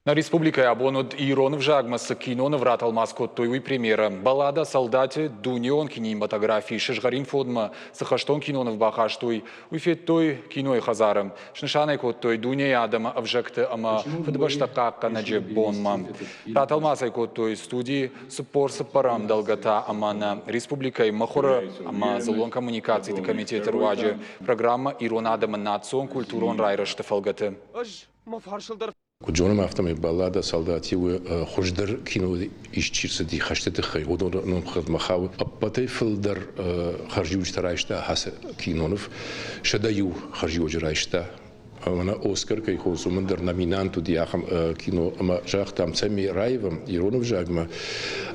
На республика абонод Иронов жагмасы киноны враталмас коттойвый премьера. Баллада солдате Дунион кинематографии шишгарин фодма сахаштон кинонов бахаштой. Уйфеттой киной хазаром. Шнышанай коттой Дуния адама обжекты ама фадбаштака наджи бонма. Враталмасай коттой студии суппор сапарам долгота амана республикой махора ама залон коммуникации комитета руаджи. Программа Ирон адама национ культурон райрашты фалгаты. Джоном автомой баллада солдати у хождар кино ищирса ди хаштеты хай одор номхат махав аппатай филдар харжуч тарайшта хас кинонов шадаю харжуч райшта она Оскар кай хозумандер номинанту диахам кино ама жахтам сами райвам Иронов жагма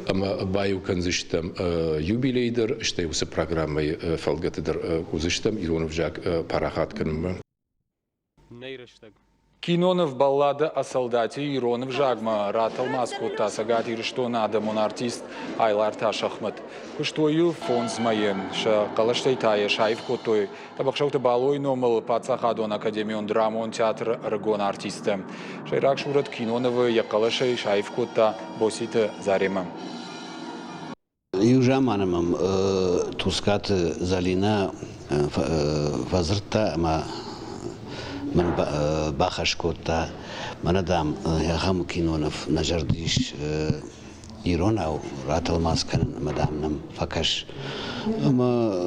ама баю канзиштам юбилейдер штеуса программой фалгатедер кузиштам Иронов жаг парахат канма. Кинонов баллада о солдате Иронов жагма ратал маскота сагати рештона адамон артист Айларта Шахмат. Куштою фон змаем ша калаштайтая шайф котой табахшаута балой номал пацахадон академион драмон театр рагон артиста. Шайрак шурат киноновы якалашай шайф кота босита зарема. Южаманамам тускат залина вазрта ма من باخش کوتا من دام هم کینونف نجردیش ایران او راتل ماسکن مدام نم فکش اما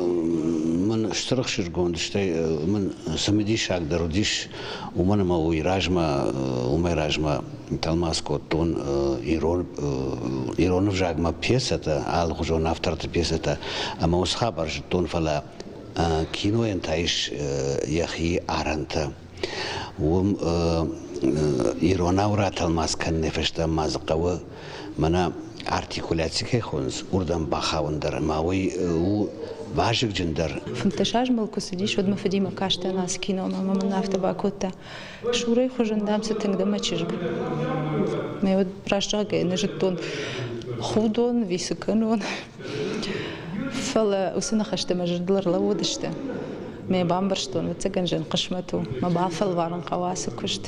من اشترك شرقوندشتي من سمديش اقدر وديش ومن ما وما راجما تلماس كوتون ایران وجاگما بيستا الغجون افترت بيستا اما وسخابر جتون فلا كينو انتايش يخي ارنتا وم إيرانا وراتل ماسكن نفشتا مازقوا منا ارتيكولاتسي خونز وردم باخاوندر ماوي و واجب جندر فانتشاج ملكو سديش ودم فديما كاشتا ناس كينو ماما من نافتا باكوتا شوري خجندام ستنقدم تشرق ما يود براشجاقي نجتون خودون ويسكنون فلا وسنا خشتا مجدلر لودشتا ما بامبرشتون وتسجن جن قشمته ما بعرف الوارن قواسك كشت